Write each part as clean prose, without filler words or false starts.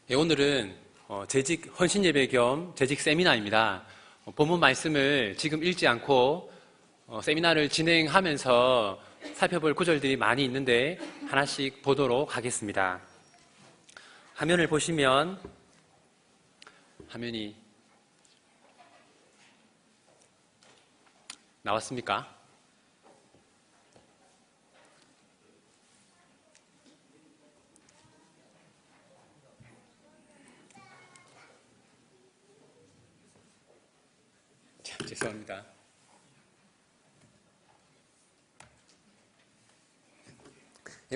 오늘은 재직 헌신예배 겸 재직 세미나입니다. 본문 말씀을 지금 읽지 않고 세미나를 진행하면서 살펴볼 구절들이 많이 있는데 하나씩 보도록 하겠습니다. 화면을 보시면 화면이 나왔습니까? 죄송합니다.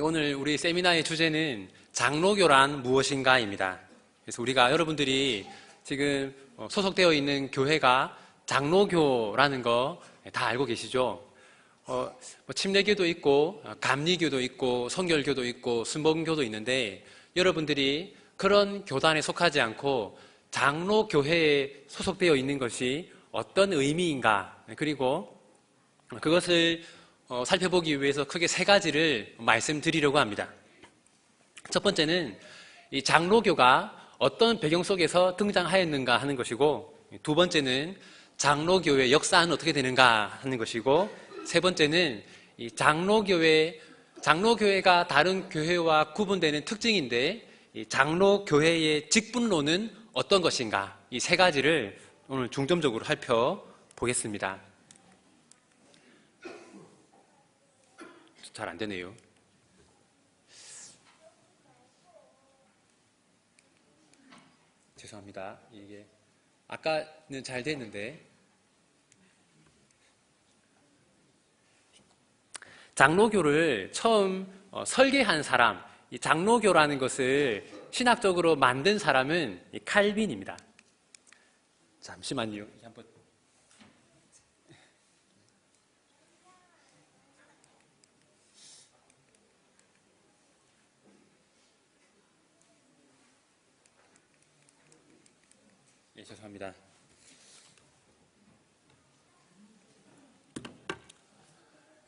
오늘 우리 세미나의 주제는 장로교란 무엇인가입니다. 그래서 우리가 여러분들이 지금 소속되어 있는 교회가 장로교라는 거 다 알고 계시죠? 침례교도 있고 감리교도 있고 성결교도 있고 순복음교도 있는데 여러분들이 그런 교단에 속하지 않고 장로교회에 소속되어 있는 것이 어떤 의미인가, 그리고 그것을 살펴보기 위해서 크게 세 가지를 말씀드리려고 합니다. 첫 번째는 이 장로교가 어떤 배경 속에서 등장하였는가 하는 것이고, 두 번째는 장로교의 역사는 어떻게 되는가 하는 것이고, 세 번째는 이 장로교회가 다른 교회와 구분되는 특징인데 이 장로교회의 직분론은 어떤 것인가, 이 세 가지를 오늘 중점적으로 살펴보겠습니다. 잘 안 되네요. 죄송합니다. 이게 아까는 잘 됐는데, 장로교를 처음 설계한 사람, 이 장로교라는 것을 신학적으로 만든 사람은 이 칼빈입니다. 잠시만요. 한번. 예, 죄송합니다.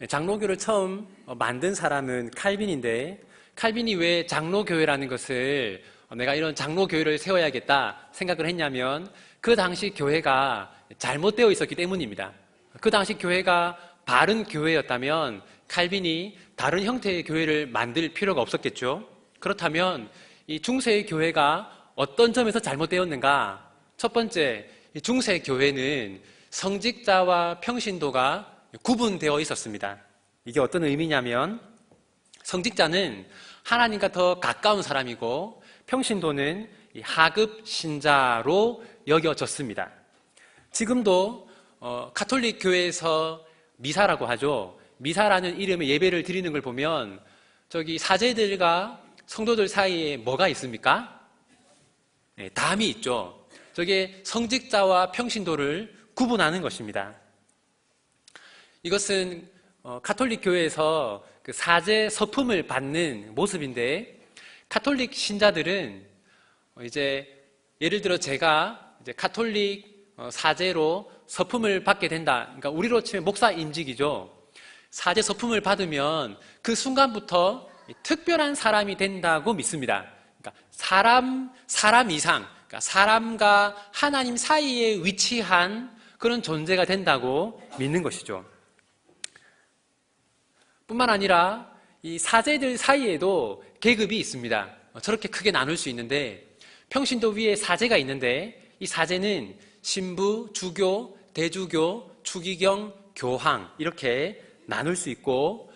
장로교를 처음 만든 사람은 칼빈인데, 칼빈이 왜 장로교회라는 것을 내가 이런 장로교회를 세워야겠다 생각을 했냐면 그 당시 교회가 잘못되어 있었기 때문입니다. 그 당시 교회가 바른 교회였다면 칼빈이 다른 형태의 교회를 만들 필요가 없었겠죠. 그렇다면 이 중세의 교회가 어떤 점에서 잘못되었는가? 첫 번째, 이 중세 교회는 성직자와 평신도가 구분되어 있었습니다. 이게 어떤 의미냐면 성직자는 하나님과 더 가까운 사람이고 평신도는 하급 신자로 여겨졌습니다. 지금도 가톨릭 교회에서 미사라고 하죠. 미사라는 이름의 예배를 드리는 걸 보면 저기 사제들과 성도들 사이에 뭐가 있습니까? 네, 담이 있죠. 저게 성직자와 평신도를 구분하는 것입니다. 이것은 가톨릭 교회에서 그 사제 서품을 받는 모습인데, 가톨릭 신자들은 이제 예를 들어 제가 이제 가톨릭 사제로 서품을 받게 된다. 그러니까 우리로 치면 목사 임직이죠. 사제 서품을 받으면 그 순간부터 특별한 사람이 된다고 믿습니다. 그러니까 사람 이상, 그러니까 사람과 하나님 사이에 위치한 그런 존재가 된다고 믿는 것이죠. 뿐만 아니라 이 사제들 사이에도 계급이 있습니다. 저렇게 크게 나눌 수 있는데, 평신도 위에 사제가 있는데 이 사제는 신부, 주교, 대주교, 추기경, 교황 이렇게 나눌 수 있고,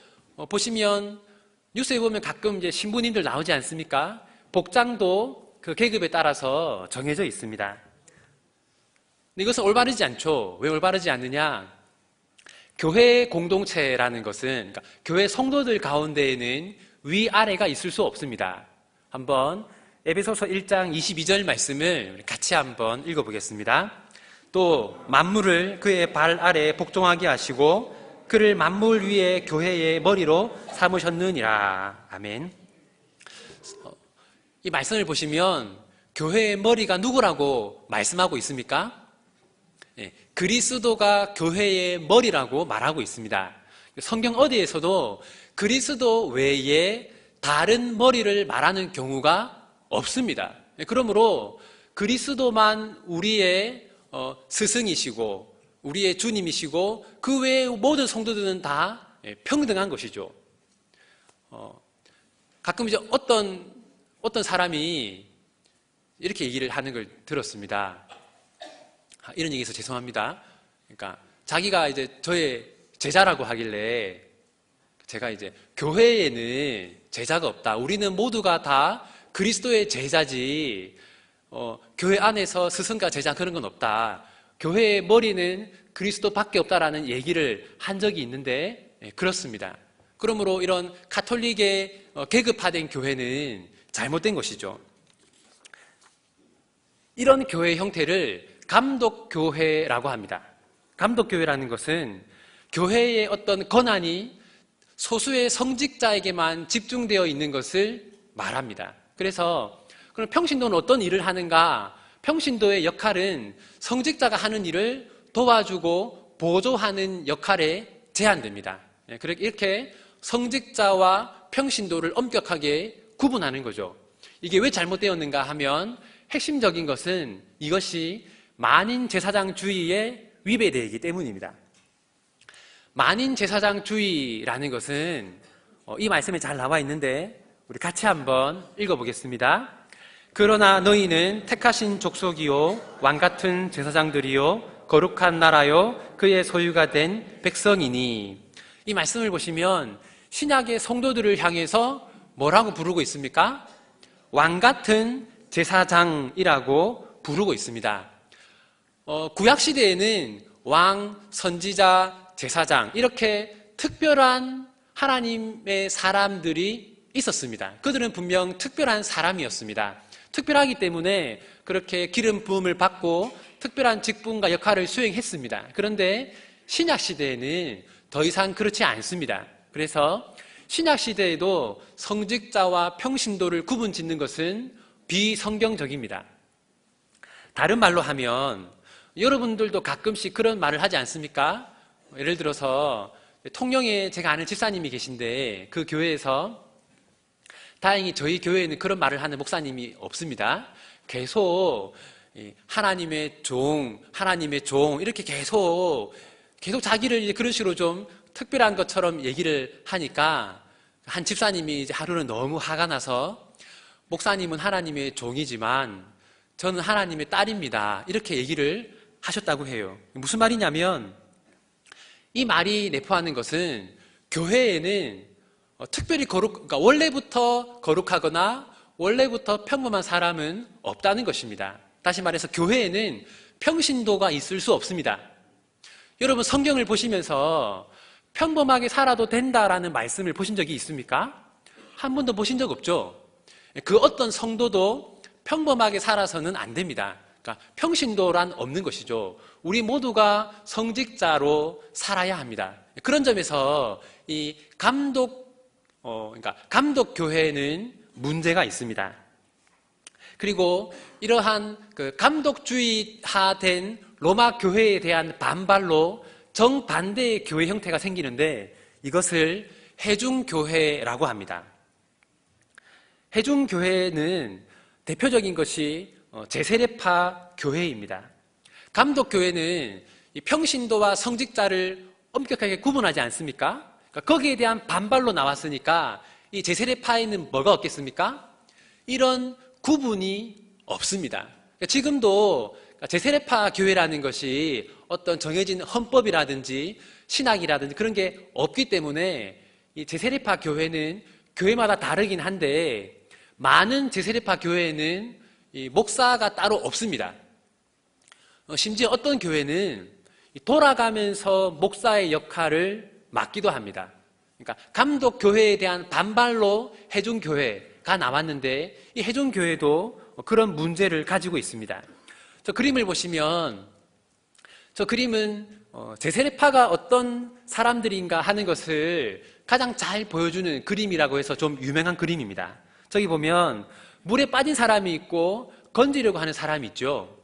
보시면 뉴스에 보면 가끔 이제 신부님들 나오지 않습니까? 복장도 그 계급에 따라서 정해져 있습니다. 근데 이것은 올바르지 않죠. 왜 올바르지 않느냐? 교회 공동체라는 것은, 그러니까 교회 성도들 가운데에는 위아래가 있을 수 없습니다. 한번 에베소서 1장 22절 말씀을 같이 한번 읽어보겠습니다. 또 만물을 그의 발 아래 복종하게 하시고 그를 만물 위에 교회의 머리로 삼으셨느니라. 아멘. 이 말씀을 보시면 교회의 머리가 누구라고 말씀하고 있습니까? 그리스도가 교회의 머리라고 말하고 있습니다. 성경 어디에서도 그리스도 외에 다른 머리를 말하는 경우가 없습니다. 그러므로 그리스도만 우리의 스승이시고 우리의 주님이시고 그 외의 모든 성도들은 다 평등한 것이죠. 가끔 이제 어떤 사람이 이렇게 얘기를 하는 걸 들었습니다. 이런 얘기해서 죄송합니다. 그러니까 자기가 이제 저의 제자라고 하길래 제가 이제 교회에는 제자가 없다. 우리는 모두가 다 그리스도의 제자지. 교회 안에서 스승과 제자 그런 건 없다. 교회의 머리는 그리스도밖에 없다라는 얘기를 한 적이 있는데 그렇습니다. 그러므로 이런 가톨릭의 계급화된 교회는 잘못된 것이죠. 이런 교회 형태를 감독교회라고 합니다. 감독교회라는 것은 교회의 어떤 권한이 소수의 성직자에게만 집중되어 있는 것을 말합니다. 그래서 그럼 평신도는 어떤 일을 하는가? 평신도의 역할은 성직자가 하는 일을 도와주고 보조하는 역할에 제한됩니다. 이렇게 성직자와 평신도를 엄격하게 구분하는 거죠. 이게 왜 잘못되었는가 하면 핵심적인 것은 이것이 만인제사장주의에 위배되기 때문입니다. 만인제사장주의라는 것은 이 말씀에 잘 나와 있는데 우리 같이 한번 읽어보겠습니다. 그러나 너희는 택하신 족속이요 왕같은 제사장들이요 거룩한 나라요 그의 소유가 된 백성이니. 이 말씀을 보시면 신약의 성도들을 향해서 뭐라고 부르고 있습니까? 왕같은 제사장이라고 부르고 있습니다. 구약시대에는 왕, 선지자, 제사장 이렇게 특별한 하나님의 사람들이 있었습니다. 그들은 분명 특별한 사람이었습니다. 특별하기 때문에 그렇게 기름 부음을 받고 특별한 직분과 역할을 수행했습니다. 그런데 신약시대에는 더 이상 그렇지 않습니다. 그래서 신약시대에도 성직자와 평신도를 구분 짓는 것은 비성경적입니다. 다른 말로 하면 여러분들도 가끔씩 그런 말을 하지 않습니까? 예를 들어서 통영에 제가 아는 집사님이 계신데 그 교회에서 다행히 저희 교회에는 그런 말을 하는 목사님이 없습니다. 계속 하나님의 종 이렇게 계속 자기를 그런 식으로 좀 특별한 것처럼 얘기를 하니까 한 집사님이 이제 하루는 너무 화가 나서 목사님은 하나님의 종이지만 저는 하나님의 딸입니다. 이렇게 얘기를 하셨다고 해요. 무슨 말이냐면 이 말이 내포하는 것은 교회에는 특별히 그러니까 원래부터 거룩하거나 원래부터 평범한 사람은 없다는 것입니다. 다시 말해서 교회에는 평신도가 있을 수 없습니다. 여러분 성경을 보시면서 평범하게 살아도 된다라는 말씀을 보신 적이 있습니까? 한 번도 보신 적 없죠? 그 어떤 성도도 평범하게 살아서는 안 됩니다. 그러니까 평신도란 없는 것이죠. 우리 모두가 성직자로 살아야 합니다. 그런 점에서 이 감독교회는 문제가 있습니다. 그리고 이러한 감독주의화된 로마 교회에 대한 반발로 정반대의 교회 형태가 생기는데 이것을 해중교회라고 합니다. 해중교회는 대표적인 것이 제세례파 교회입니다. 감독교회는 이 평신도와 성직자를 엄격하게 구분하지 않습니까? 그러니까 거기에 대한 반발로 나왔으니까 이 제세례파에는 뭐가 없겠습니까? 이런 구분이 없습니다. 그러니까 지금도 제세례파 교회라는 것이 어떤 정해진 헌법이라든지 신학이라든지 그런 게 없기 때문에 이 제세례파 교회는 교회마다 다르긴 한데 많은 제세례파 교회에는 이 목사가 따로 없습니다. 심지어 어떤 교회는 돌아가면서 목사의 역할을 맡기도 합니다. 그러니까 감독교회에 대한 반발로 해중교회가 나왔는데 이 해중교회도 그런 문제를 가지고 있습니다. 저 그림을 보시면 저 그림은 제세례파가 어떤 사람들인가 하는 것을 가장 잘 보여주는 그림이라고 해서 좀 유명한 그림입니다. 저기 보면 물에 빠진 사람이 있고 건지려고 하는 사람이 있죠.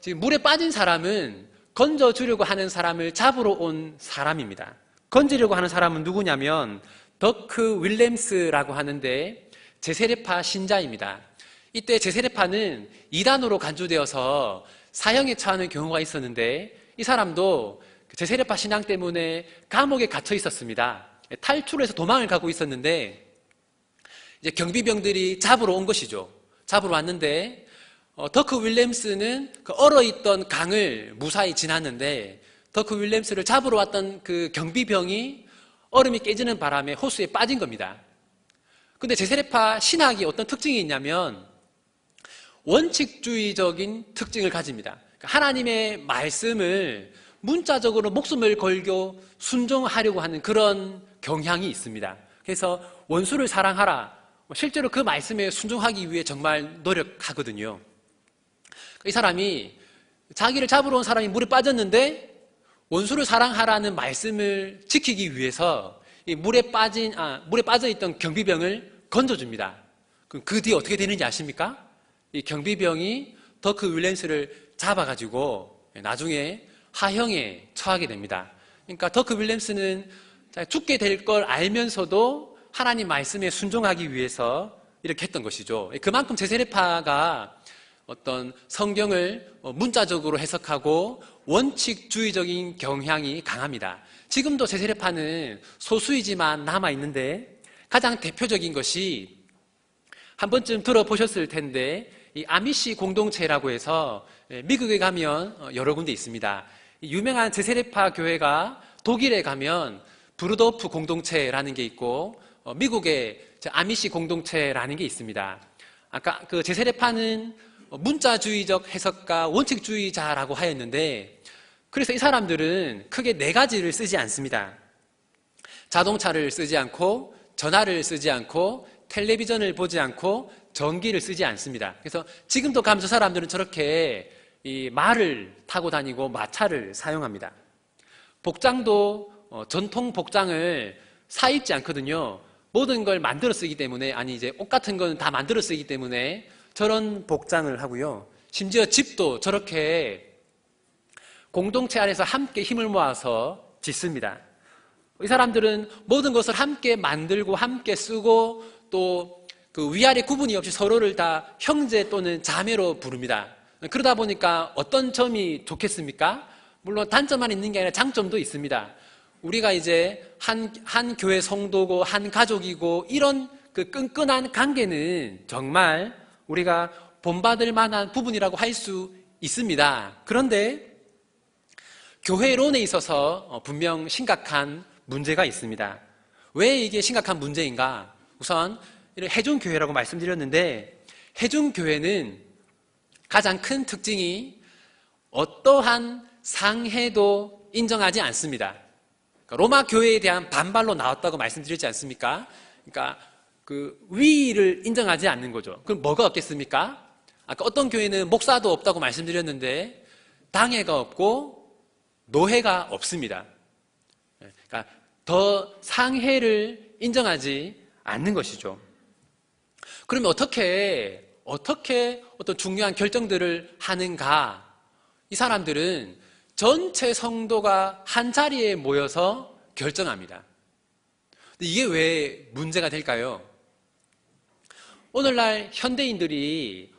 지금 물에 빠진 사람은 건져주려고 하는 사람을 잡으러 온 사람입니다. 건지려고 하는 사람은 누구냐면 더크 윌렘스라고 하는데 제세례파 신자입니다. 이때 제세례파는 이단으로 간주되어서 사형에 처하는 경우가 있었는데 이 사람도 제세례파 신앙 때문에 감옥에 갇혀 있었습니다. 탈출해서 도망을 가고 있었는데 이제 경비병들이 잡으러 온 것이죠. 잡으러 왔는데 더크 윌리엄스는 그 얼어있던 강을 무사히 지났는데 더크 윌리엄스를 잡으러 왔던 그 경비병이 얼음이 깨지는 바람에 호수에 빠진 겁니다. 근데 제세례파 신학이 어떤 특징이 있냐면 원칙주의적인 특징을 가집니다. 하나님의 말씀을 문자적으로 목숨을 걸고 순종하려고 하는 그런 경향이 있습니다. 그래서 원수를 사랑하라. 실제로 그 말씀에 순종하기 위해 정말 노력하거든요. 이 사람이 자기를 잡으러 온 사람이 물에 빠졌는데 원수를 사랑하라는 말씀을 지키기 위해서 이 물에 빠져 있던 경비병을 건져줍니다. 그럼 그 뒤에 어떻게 되는지 아십니까? 이 경비병이 더크 윌리엄스를 잡아가지고 나중에 하형에 처하게 됩니다. 그러니까 더크 윌리엄스는 죽게 될 걸 알면서도 하나님 말씀에 순종하기 위해서 이렇게 했던 것이죠. 그만큼 제세례파가 어떤 성경을 문자적으로 해석하고 원칙주의적인 경향이 강합니다. 지금도 제세례파는 소수이지만 남아있는데 가장 대표적인 것이 한 번쯤 들어보셨을 텐데 이 아미시 공동체라고 해서 미국에 가면 여러 군데 있습니다. 유명한 제세례파 교회가 독일에 가면 브루도프 공동체라는 게 있고 미국에 아미시 공동체라는 게 있습니다. 아까 그 제세례파는 문자주의적 해석가 원칙주의자라고 하였는데 그래서 이 사람들은 크게 네 가지를 쓰지 않습니다. 자동차를 쓰지 않고 전화를 쓰지 않고 텔레비전을 보지 않고 전기를 쓰지 않습니다. 그래서 지금도 가면 저 사람들은 저렇게 이 말을 타고 다니고 마차를 사용합니다. 복장도 전통 복장을 사 입지 않거든요. 모든 걸 만들어 쓰기 때문에 이제 옷 같은 건 다 만들어 쓰기 때문에 저런 복장을 하고요. 심지어 집도 저렇게 공동체 안에서 함께 힘을 모아서 짓습니다. 이 사람들은 모든 것을 함께 만들고 함께 쓰고 또 그 위아래 구분이 없이 서로를 다 형제 또는 자매로 부릅니다. 그러다 보니까 어떤 점이 좋겠습니까? 물론 단점만 있는 게 아니라 장점도 있습니다. 우리가 이제 한 교회 성도고 한 가족이고 이런 그 끈끈한 관계는 정말 우리가 본받을 만한 부분이라고 할 수 있습니다. 그런데 교회론에 있어서 분명 심각한 문제가 있습니다. 왜 이게 심각한 문제인가? 우선 이런 해중교회라고 말씀드렸는데 해중교회는 가장 큰 특징이 어떠한 상해도 인정하지 않습니다. 로마 교회에 대한 반발로 나왔다고 말씀드렸지 않습니까? 그러니까 그 위를 인정하지 않는 거죠. 그럼 뭐가 없겠습니까? 아까 어떤 교회는 목사도 없다고 말씀드렸는데 당회가 없고 노회가 없습니다. 그러니까 더 상해를 인정하지 않는 것이죠. 그러면 어떻게 어떤 중요한 결정들을 하는가? 이 사람들은 전체 성도가 한 자리에 모여서 결정합니다. 근데 이게 왜 문제가 될까요? 오늘날 현대인들이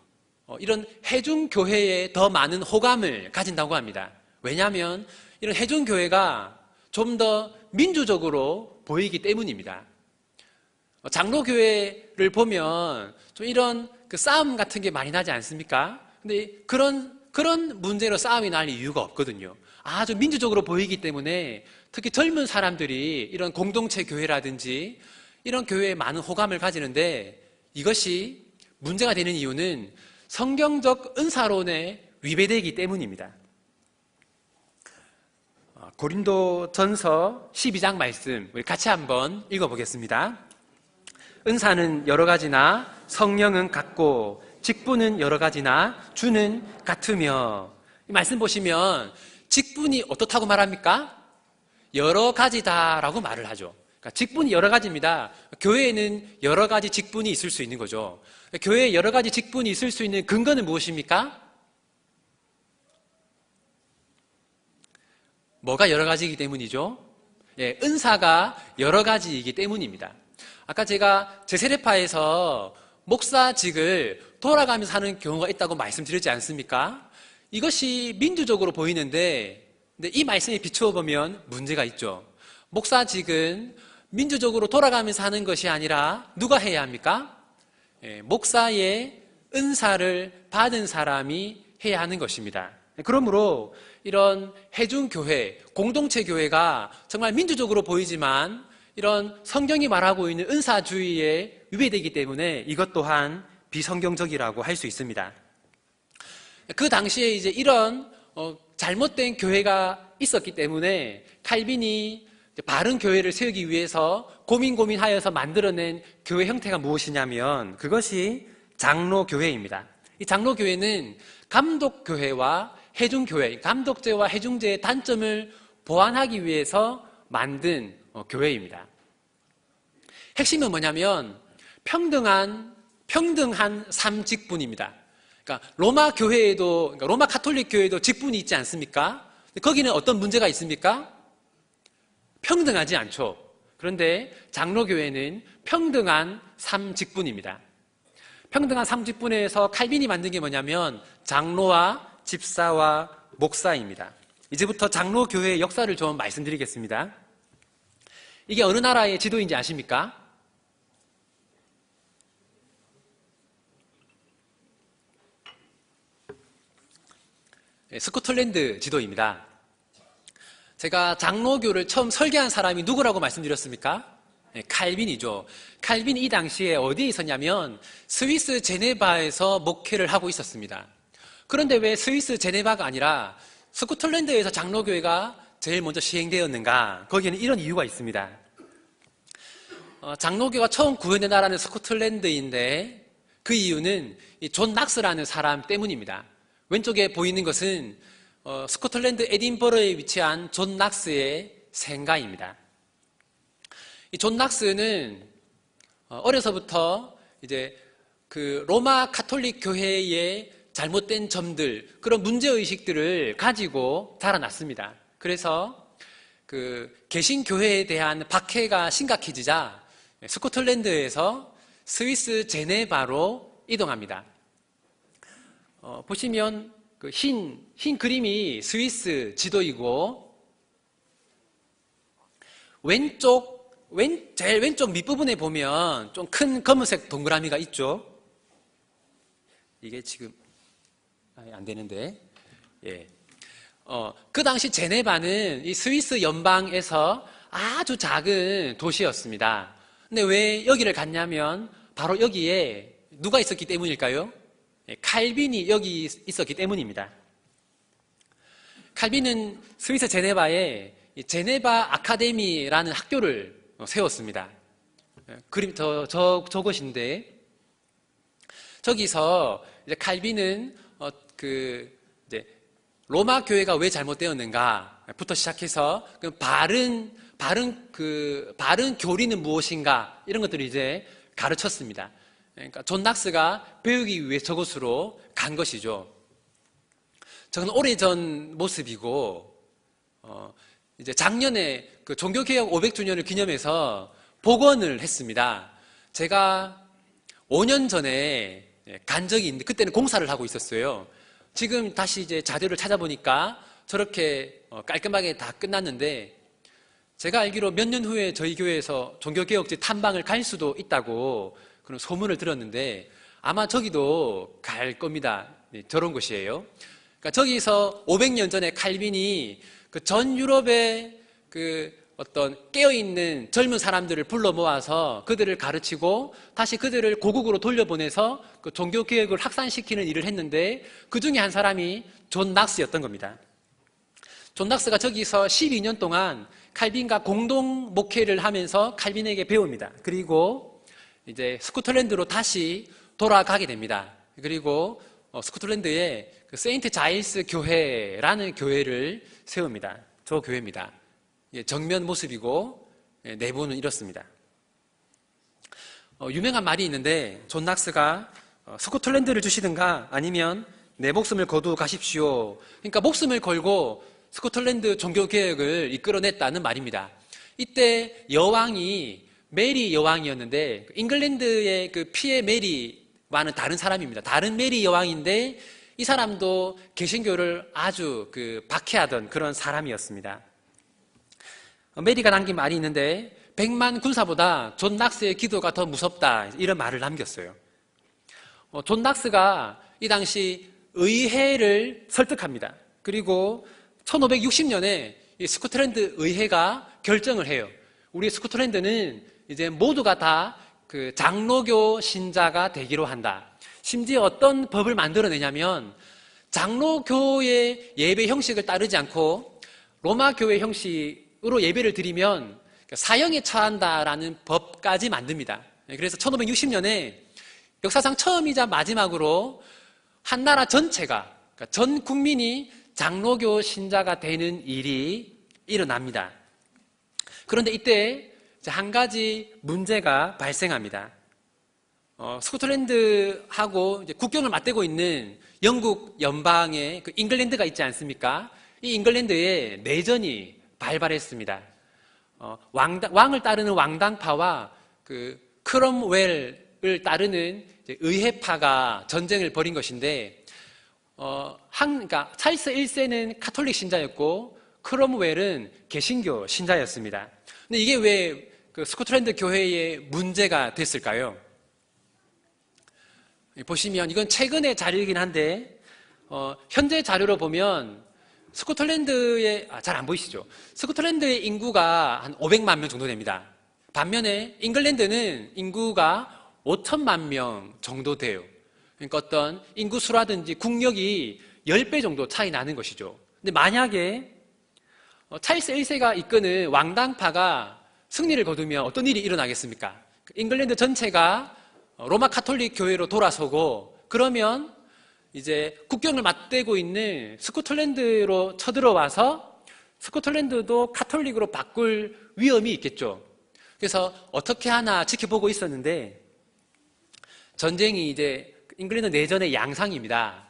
이런 해중교회에 더 많은 호감을 가진다고 합니다. 왜냐하면 이런 해중교회가 좀 더 민주적으로 보이기 때문입니다. 장로교회를 보면 좀 이런 그 싸움 같은 게 많이 나지 않습니까? 근데 그런 문제로 싸움이 날 이유가 없거든요. 아주 민주적으로 보이기 때문에 특히 젊은 사람들이 이런 공동체 교회라든지 이런 교회에 많은 호감을 가지는데 이것이 문제가 되는 이유는 성경적 은사론에 위배되기 때문입니다. 고린도전서 12장 말씀 우리 같이 한번 읽어보겠습니다. 은사는 여러 가지나 성령은 같고 직분은 여러 가지나 주는 같으며 이 말씀 보시면 직분이 어떻다고 말합니까? 여러 가지다라고 말을 하죠. 그러니까 직분이 여러 가지입니다. 교회에는 여러 가지 직분이 있을 수 있는 거죠. 교회에 여러 가지 직분이 있을 수 있는 근거는 무엇입니까? 뭐가 여러 가지이기 때문이죠? 예, 은사가 여러 가지이기 때문입니다. 아까 제가 제세례파에서 목사직을 돌아가면서 하는 경우가 있다고 말씀드렸지 않습니까? 이것이 민주적으로 보이는데 근데 이 말씀에 비추어 보면 문제가 있죠. 목사직은 민주적으로 돌아가면서 하는 것이 아니라 누가 해야 합니까? 목사의 은사를 받은 사람이 해야 하는 것입니다. 그러므로 이런 해중교회, 공동체 교회가 정말 민주적으로 보이지만 이런 성경이 말하고 있는 은사주의에 위배되기 때문에 이것 또한 비성경적이라고 할 수 있습니다. 그 당시에 이제 이런 잘못된 교회가 있었기 때문에 칼빈이 바른 교회를 세우기 위해서 고민하여서 만들어낸 교회 형태가 무엇이냐면 그것이 장로교회입니다. 이 장로교회는 감독교회와 해중교회, 감독제와 해중제의 단점을 보완하기 위해서 만든 교회입니다. 핵심은 뭐냐면 평등한 삼직분입니다. 그러니까 로마 교회에도, 그러니까 로마 카톨릭 교회에도 직분이 있지 않습니까? 거기는 어떤 문제가 있습니까? 평등하지 않죠. 그런데 장로교회는 평등한 삼직분입니다. 평등한 삼직분에서 칼빈이 만든 게 뭐냐면 장로와 집사와 목사입니다. 이제부터 장로교회의 역사를 좀 말씀드리겠습니다. 이게 어느 나라의 지도인지 아십니까? 스코틀랜드 지도입니다. 제가 장로교를 처음 설계한 사람이 누구라고 말씀드렸습니까? 칼빈이죠. 칼빈이 이 당시에 어디에 있었냐면 스위스 제네바에서 목회를 하고 있었습니다. 그런데 왜 스위스 제네바가 아니라 스코틀랜드에서 장로교회가 제일 먼저 시행되었는가? 거기에는 이런 이유가 있습니다. 장로교가 처음 구현된 나라는 스코틀랜드인데 그 이유는 이 존 낙스라는 사람 때문입니다. 왼쪽에 보이는 것은 스코틀랜드 에딘버러에 위치한 존 낙스의 생가입니다. 이 존 낙스는 어려서부터 이제 그 로마 카톨릭 교회의 잘못된 점들, 그런 문제의식들을 가지고 자라났습니다. 그래서 그 개신교회에 대한 박해가 심각해지자 스코틀랜드에서 스위스 제네바로 이동합니다. 보시면 그 흰 그림이 스위스 지도이고 제일 왼쪽 밑부분에 보면 좀 큰 검은색 동그라미가 있죠. 이게 지금 안 되는데, 예. 그 당시 제네바는 이 스위스 연방에서 아주 작은 도시였습니다. 근데 왜 여기를 갔냐면 바로 여기에 누가 있었기 때문일까요? 칼빈이 여기 있었기 때문입니다. 칼빈은 스위스 제네바에 제네바 아카데미라는 학교를 세웠습니다. 그림 저것인데 저기서 이제 칼빈은 이제 로마 교회가 왜 잘못되었는가부터 시작해서 바른 교리는 무엇인가 이런 것들을 이제 가르쳤습니다. 그러니까 존 낙스가 배우기 위해 저곳으로 간 것이죠. 저는 오래전 모습이고 이제 작년에 그 종교개혁 500주년을 기념해서 복원을 했습니다. 제가 5년 전에 간 적이 있는데 그때는 공사를 하고 있었어요. 지금 다시 이제 자료를 찾아보니까 저렇게 깔끔하게 다 끝났는데 제가 알기로 몇 년 후에 저희 교회에서 종교개혁제 탐방을 갈 수도 있다고 그런 소문을 들었는데 아마 저기도 갈 겁니다. 네, 저런 곳이에요. 그러니까 저기서 500년 전에 칼빈이 그 전 유럽의 그 어떤 깨어있는 젊은 사람들을 불러 모아서 그들을 가르치고 다시 그들을 고국으로 돌려보내서 그 종교개혁을 확산시키는 일을 했는데 그 중에 한 사람이 존 낙스였던 겁니다. 존 낙스가 저기서 12년 동안 칼빈과 공동 목회를 하면서 칼빈에게 배웁니다. 그리고 이제 스코틀랜드로 다시 돌아가게 됩니다. 그리고 스코틀랜드에 그 세인트 자일스 교회라는 교회를 세웁니다. 저 교회입니다. 정면 모습이고 내부는 이렇습니다. 유명한 말이 있는데 존 낙스가 스코틀랜드를 주시든가 아니면 내 목숨을 거두 가십시오. 그러니까 목숨을 걸고 스코틀랜드 종교개혁을 이끌어냈다는 말입니다. 이때 여왕이 메리 여왕이었는데 잉글랜드의 그 피의 메리 여왕과는 다른 사람입니다. 다른 메리 여왕인데 이 사람도 개신교를 아주 박해하던 그런 사람이었습니다. 메리가 남긴 말이 있는데 100만 군사보다 존 낙스의 기도가 더 무섭다, 이런 말을 남겼어요. 존 낙스가 이 당시 의회를 설득합니다. 그리고 1560년에 이 스코틀랜드 의회가 결정을 해요. 우리 스코틀랜드는 이제 모두가 다 장로교 신자가 되기로 한다. 심지어 어떤 법을 만들어내냐면 장로교의 예배 형식을 따르지 않고 로마 교회 형식으로 예배를 드리면 사형에 처한다라는 법까지 만듭니다. 그래서 1560년에 역사상 처음이자 마지막으로 한 나라 전체가, 그러니까 전 국민이 장로교 신자가 되는 일이 일어납니다. 그런데 이때 한 가지 문제가 발생합니다. 스코틀랜드하고 이제 국경을 맞대고 있는 영국 연방의 잉글랜드가 있지 않습니까? 이 잉글랜드에 내전이 발발했습니다. 왕을 따르는 왕당파와 크롬웰을 따르는 의회파가 전쟁을 벌인 것인데, 그러니까 찰스 1세는 카톨릭 신자였고 크롬웰은 개신교 신자였습니다. 근데 이게 왜 스코틀랜드 교회에 문제가 됐을까요? 보시면 이건 최근의 자료이긴 한데 현재 자료로 보면 스코틀랜드의 잘 안 보이시죠? 스코틀랜드의 인구가 한 500만 명 정도 됩니다. 반면에 잉글랜드는 인구가 5천만 명 정도 돼요. 그러니까 어떤 인구 수라든지 국력이 10배 정도 차이 나는 것이죠. 근데 만약에 찰스 1세가 이끄는 왕당파가 승리를 거두면 어떤 일이 일어나겠습니까? 잉글랜드 전체가 로마 카톨릭 교회로 돌아서고, 그러면 이제 국경을 맞대고 있는 스코틀랜드로 쳐들어와서 스코틀랜드도 카톨릭으로 바꿀 위험이 있겠죠. 그래서 어떻게 하나 지켜보고 있었는데, 전쟁이 이제 잉글랜드 내전의 양상입니다.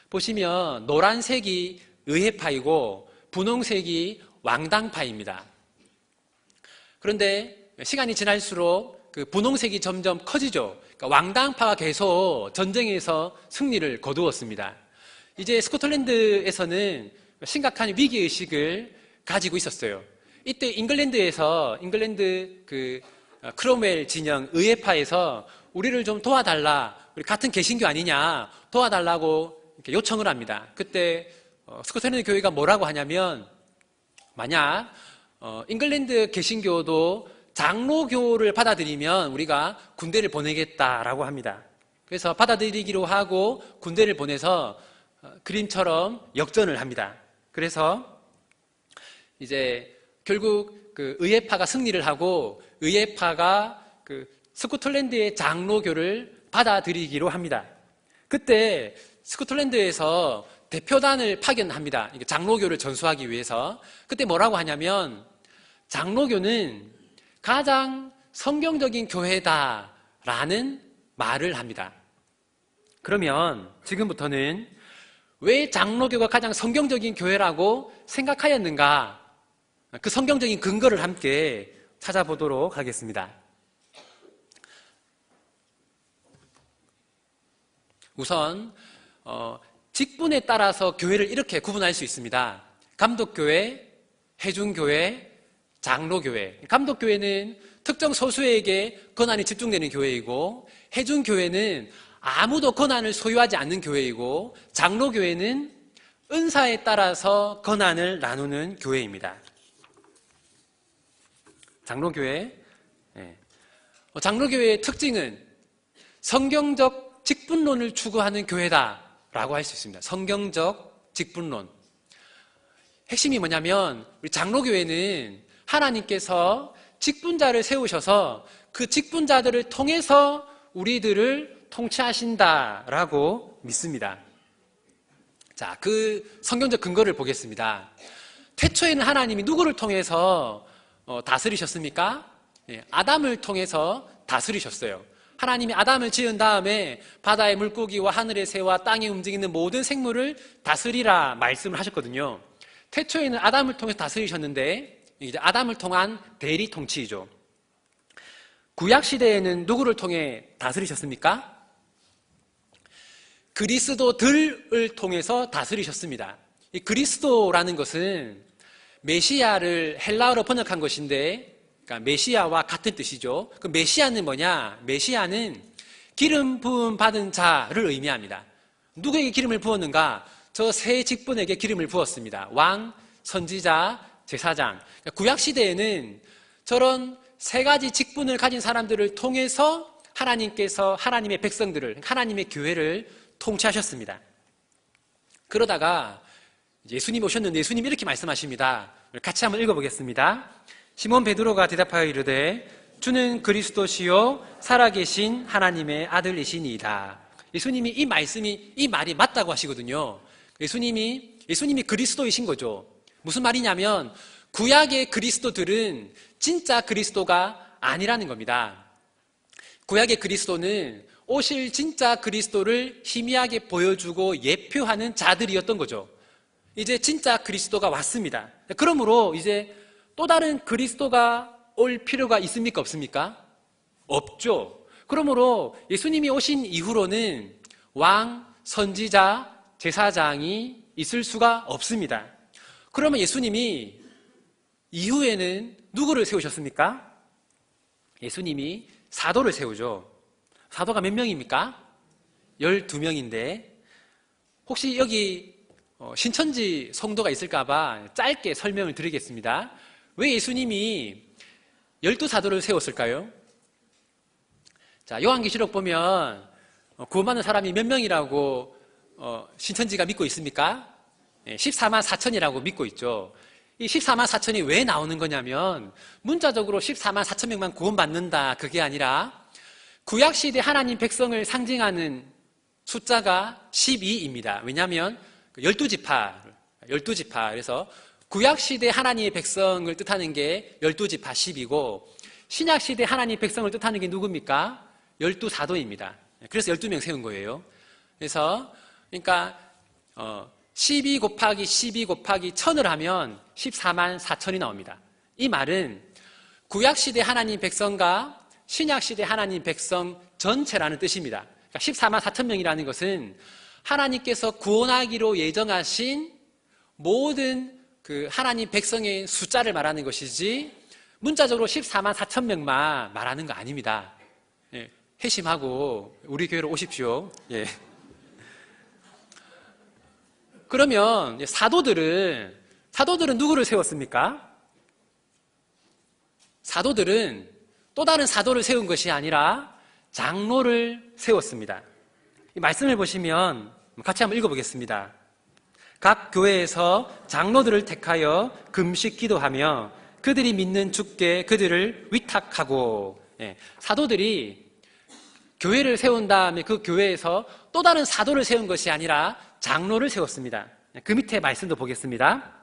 보시면 노란색이 의회파이고 분홍색이 왕당파입니다. 그런데 시간이 지날수록 분홍색이 점점 커지죠. 그러니까 왕당파가 계속 전쟁에서 승리를 거두었습니다. 이제 스코틀랜드에서는 심각한 위기의식을 가지고 있었어요. 이때 잉글랜드 크롬웰 진영 의회파에서 우리를 좀 도와달라, 우리 같은 개신교 아니냐, 도와달라고 이렇게 요청을 합니다. 그때 스코틀랜드 교회가 뭐라고 하냐면, 만약 잉글랜드 개신교도 장로교를 받아들이면 우리가 군대를 보내겠다라고 합니다. 그래서 받아들이기로 하고 군대를 보내서 그림처럼 역전을 합니다. 그래서 이제 결국 의회파가 승리를 하고 의회파가 스코틀랜드의 장로교를 받아들이기로 합니다. 그때 스코틀랜드에서 대표단을 파견합니다. 장로교를 전수하기 위해서. 그때 뭐라고 하냐면, 장로교는 가장 성경적인 교회다라는 말을 합니다. 그러면 지금부터는 왜 장로교가 가장 성경적인 교회라고 생각하였는가, 그 성경적인 근거를 함께 찾아보도록 하겠습니다. 우선 직분에 따라서 교회를 이렇게 구분할 수 있습니다. 감독교회, 해중교회, 장로교회. 감독교회는 특정 소수에게 권한이 집중되는 교회이고, 해중교회는 아무도 권한을 소유하지 않는 교회이고, 장로교회는 은사에 따라서 권한을 나누는 교회입니다. 장로교회. 장로교회의 특징은 성경적 직분론을 추구하는 교회다라고 할 수 있습니다. 성경적 직분론. 핵심이 뭐냐면, 우리 장로교회는 하나님께서 직분자를 세우셔서 그 직분자들을 통해서 우리들을 통치하신다라고 믿습니다. 자, 그 성경적 근거를 보겠습니다. 태초에는 하나님이 누구를 통해서 다스리셨습니까? 아담을 통해서 다스리셨어요. 하나님이 아담을 지은 다음에 바다의 물고기와 하늘의 새와 땅에 움직이는 모든 생물을 다스리라 말씀을 하셨거든요. 태초에는 아담을 통해서 다스리셨는데, 이제 아담을 통한 대리 통치이죠. 구약 시대에는 누구를 통해 다스리셨습니까? 그리스도들을 통해서 다스리셨습니다. 이 그리스도라는 것은 메시아를 헬라어로 번역한 것인데, 그러니까 메시아와 같은 뜻이죠. 그 메시아는 뭐냐? 메시아는 기름 부음 받은 자를 의미합니다. 누구에게 기름을 부었는가? 저 세 직분에게 기름을 부었습니다. 왕, 선지자, 제사장. 그러니까 구약 시대에는 저런 세 가지 직분을 가진 사람들을 통해서 하나님께서 하나님의 백성들을, 하나님의 교회를 통치하셨습니다. 그러다가 예수님이 오셨는데 예수님이 이렇게 말씀하십니다. 같이 한번 읽어보겠습니다. 시몬 베드로가 대답하여 이르되 주는 그리스도시요 살아계신 하나님의 아들이시니이다. 예수님이 이 말이 맞다고 하시거든요. 예수님이 그리스도이신 거죠. 무슨 말이냐면 구약의 그리스도들은 진짜 그리스도가 아니라는 겁니다. 구약의 그리스도는 오실 진짜 그리스도를 희미하게 보여주고 예표하는 자들이었던 거죠. 이제 진짜 그리스도가 왔습니다. 그러므로 이제 또 다른 그리스도가 올 필요가 있습니까? 없습니까? 없죠. 그러므로 예수님이 오신 이후로는 왕, 선지자, 제사장이 있을 수가 없습니다. 그러면 예수님이 이후에는 누구를 세우셨습니까? 예수님이 사도를 세우죠. 사도가 몇 명입니까? 12명인데 혹시 여기 신천지 성도가 있을까봐 짧게 설명을 드리겠습니다. 왜 예수님이 12사도를 세웠을까요? 자, 요한계시록 보면 구원받는 사람이 몇 명이라고 신천지가 믿고 있습니까? 14만 4천이라고 믿고 있죠. 이 14만 4천이 왜 나오는 거냐면 문자적으로 14만 4천 명만 구원받는다 그게 아니라 구약시대 하나님 백성을 상징하는 숫자가 12입니다. 왜냐하면 12지파 그래서 구약시대 하나님의 백성을 뜻하는 게 12지파 10이고 신약시대 하나님의 백성을 뜻하는 게 누굽니까? 12사도입니다. 그래서 12명 세운 거예요. 그래서 그러니까 12 곱하기 12 곱하기 1000을 하면 14만 4천이 나옵니다. 이 말은 구약시대 하나님 백성과 신약시대 하나님 백성 전체라는 뜻입니다. 그러니까 14만 4천 명이라는 것은 하나님께서 구원하기로 예정하신 모든 그 하나님 백성의 숫자를 말하는 것이지 문자적으로 14만 4천 명만 말하는 거 아닙니다. 예, 회심하고 우리 교회로 오십시오. 예. 그러면 사도들은 누구를 세웠습니까? 사도들은 또 다른 사도를 세운 것이 아니라 장로를 세웠습니다. 이 말씀을 보시면 같이 한번 읽어보겠습니다. 각 교회에서 장로들을 택하여 금식 기도하며 그들이 믿는 주께 그들을 위탁하고, 사도들이 교회를 세운 다음에 그 교회에서 또 다른 사도를 세운 것이 아니라 장로를 세웠습니다. 그 밑에 말씀도 보겠습니다.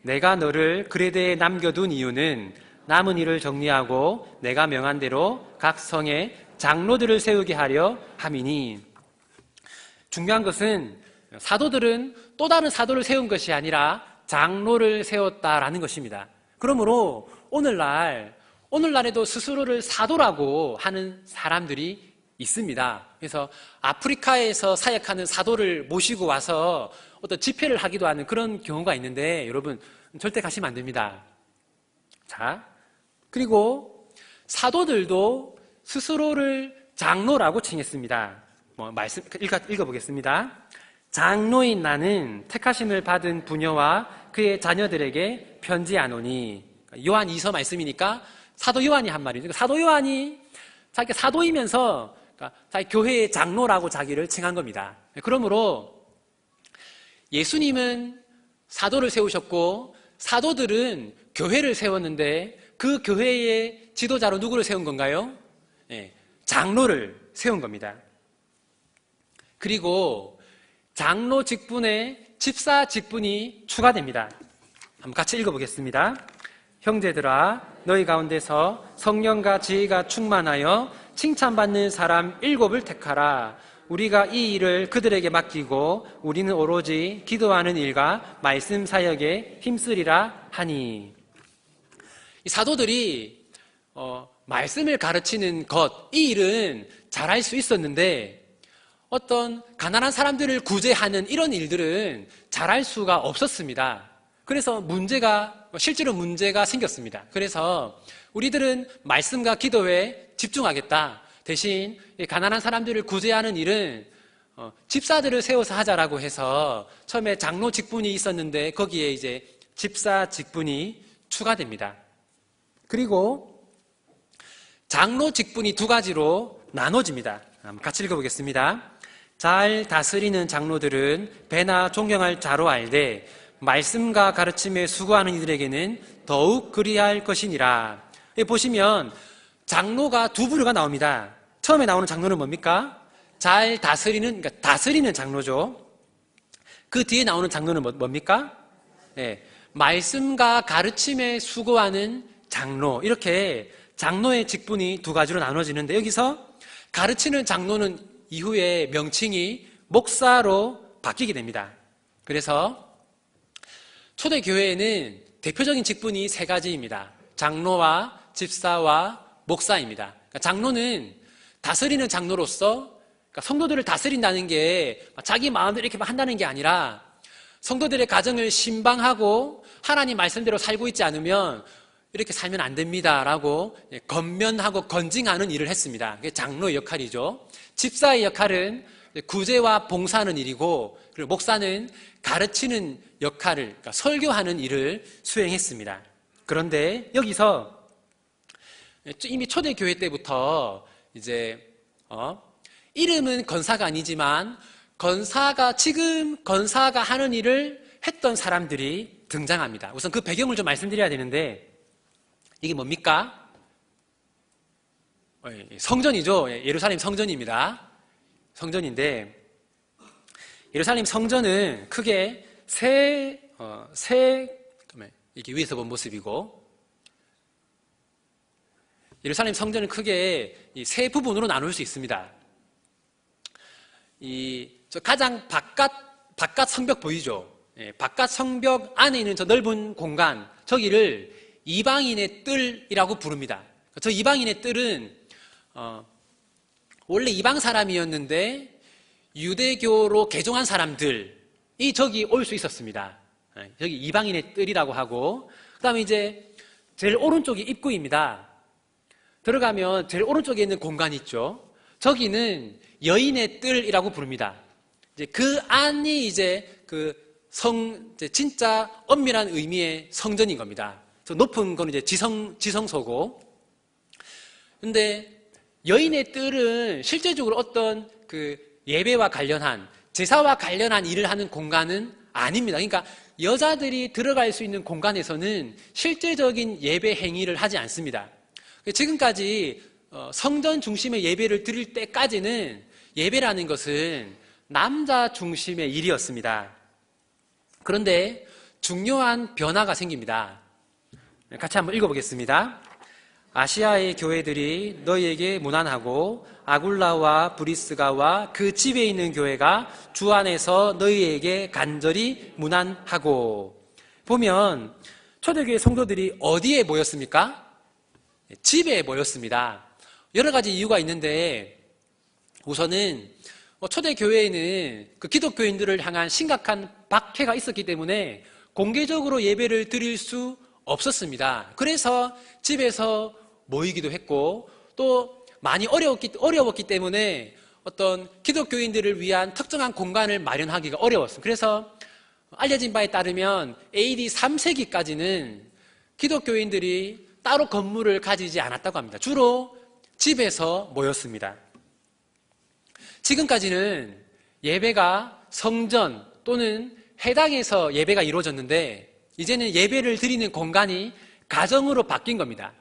내가 너를 그레데에 남겨둔 이유는 남은 일을 정리하고 내가 명한 대로 각 성에 장로들을 세우게 하려 함이니. 중요한 것은 사도들은 또 다른 사도를 세운 것이 아니라 장로를 세웠다라는 것입니다. 그러므로 오늘날에도 스스로를 사도라고 하는 사람들이 있습니다. 그래서 아프리카에서 사역하는 사도를 모시고 와서 어떤 집회를 하기도 하는 그런 경우가 있는데 여러분 절대 가시면 안 됩니다. 자, 그리고 사도들도 스스로를 장로라고 칭했습니다. 말씀 읽어보겠습니다. 장로인 나는 택하심을 받은 부녀와 그의 자녀들에게 편지하노니. 요한 2서 말씀이니까 사도 요한이 한 말이죠. 사도 요한이 자기가 사도이면서 자기 교회의 장로라고 자기를 칭한 겁니다. 그러므로 예수님은 사도를 세우셨고 사도들은 교회를 세웠는데 그 교회의 지도자로 누구를 세운 건가요? 장로를 세운 겁니다. 그리고 장로 직분에 집사 직분이 추가됩니다. 한번 같이 읽어보겠습니다. 형제들아 너희 가운데서 성령과 지혜가 충만하여 칭찬받는 사람 7을 택하라. 우리가 이 일을 그들에게 맡기고 우리는 오로지 기도하는 일과 말씀 사역에 힘쓰리라 하니. 이 사도들이 말씀을 가르치는 것, 이 일은 잘할 수 있었는데 어떤 가난한 사람들을 구제하는 이런 일들은 잘할 수가 없었습니다. 그래서 실제로 문제가 생겼습니다. 그래서 우리들은 말씀과 기도에 집중하겠다. 대신 가난한 사람들을 구제하는 일은 집사들을 세워서 하자라고 해서 처음에 장로 직분이 있었는데 거기에 이제 집사 직분이 추가됩니다. 그리고 장로 직분이 두 가지로 나눠집니다. 같이 읽어보겠습니다. 잘 다스리는 장로들은 배나 존경할 자로 알되 말씀과 가르침에 수고하는 이들에게는 더욱 그리할 것이니라. 여기 보시면 장로가 두 부류가 나옵니다. 처음에 나오는 장로는 뭡니까? 잘 다스리는, 그러니까 다스리는 장로죠. 그 뒤에 나오는 장로는 뭡니까? 네, 말씀과 가르침에 수고하는 장로. 이렇게 장로의 직분이 두 가지로 나눠지는데 여기서 가르치는 장로는 이후에 명칭이 목사로 바뀌게 됩니다. 그래서 초대교회에는 대표적인 직분이 세 가지입니다. 장로와 집사와 목사입니다. 그러니까 장로는 다스리는 장로로서 그러니까 성도들을 다스린다는 게 자기 마음대로 이렇게 한다는 게 아니라 성도들의 가정을 신방하고 하나님 말씀대로 살고 있지 않으면 이렇게 살면 안 됩니다라고 건면하고 건징하는 일을 했습니다. 그게 장로의 역할이죠. 집사의 역할은 구제와 봉사하는 일이고, 그리고 목사는 가르치는 역할을, 그러니까 설교하는 일을 수행했습니다. 그런데 여기서 이미 초대교회 때부터 이제 이름은 건사가 아니지만 지금 건사가 하는 일을 했던 사람들이 등장합니다. 우선 그 배경을 좀 말씀드려야 되는데 이게 뭡니까? 성전이죠. 예루살렘 성전입니다. 성전인데 예루살렘 성전은 크게 이렇게 위에서 본 모습이고 예루살렘 성전은 크게 세 부분으로 나눌 수 있습니다. 저 가장 바깥 성벽 보이죠? 바깥 성벽 안에 있는 저 넓은 공간, 저기를 이방인의 뜰이라고 부릅니다. 저 이방인의 뜰은 원래 이방 사람이었는데 유대교로 개종한 사람들이 저기 올 수 있었습니다. 저기 이방인의 뜰이라고 하고, 그 다음에 이제 제일 오른쪽이 입구입니다. 들어가면 제일 오른쪽에 있는 공간이 있죠. 저기는 여인의 뜰이라고 부릅니다. 이제 그 안이 이제 진짜 엄밀한 의미의 성전인 겁니다. 저 높은 건 이제 지성소고. 근데 여인의 뜰은 실제적으로 어떤 예배와 관련한, 제사와 관련한 일을 하는 공간은 아닙니다. 그러니까 여자들이 들어갈 수 있는 공간에서는 실제적인 예배 행위를 하지 않습니다. 지금까지 성전 중심의 예배를 드릴 때까지는 예배라는 것은 남자 중심의 일이었습니다. 그런데 중요한 변화가 생깁니다. 같이 한번 읽어보겠습니다. 아시아의 교회들이 너희에게 무난하고 아굴라와 브리스가와 그 집에 있는 교회가 주 안에서 너희에게 간절히 무난하고. 보면 초대교회 성도들이 어디에 모였습니까? 집에 모였습니다. 여러 가지 이유가 있는데 우선은 초대교회에는 기독교인들을 향한 심각한 박해가 있었기 때문에 공개적으로 예배를 드릴 수 없었습니다. 그래서 집에서 모이기도 했고 또 많이 어려웠기 때문에 어떤 기독교인들을 위한 특정한 공간을 마련하기가 어려웠습니다. 그래서 알려진 바에 따르면 AD 3세기까지는 기독교인들이 따로 건물을 가지지 않았다고 합니다. 주로 집에서 모였습니다. 지금까지는 예배가 성전 또는 회당에서 예배가 이루어졌는데 이제는 예배를 드리는 공간이 가정으로 바뀐 겁니다.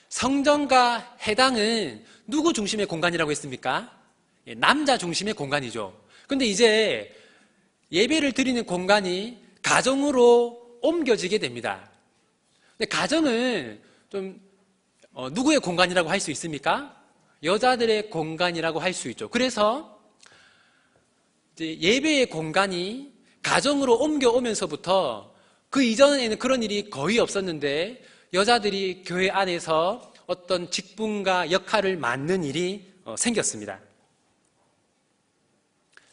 성전과 회당은 누구 중심의 공간이라고 했습니까? 남자 중심의 공간이죠. 그런데 이제 예배를 드리는 공간이 가정으로 옮겨지게 됩니다. 근데 가정은 좀 누구의 공간이라고 할 수 있습니까? 여자들의 공간이라고 할 수 있죠. 그래서 이제 예배의 공간이 가정으로 옮겨오면서부터 그 이전에는 그런 일이 거의 없었는데 여자들이 교회 안에서 어떤 직분과 역할을 맡는 일이 생겼습니다.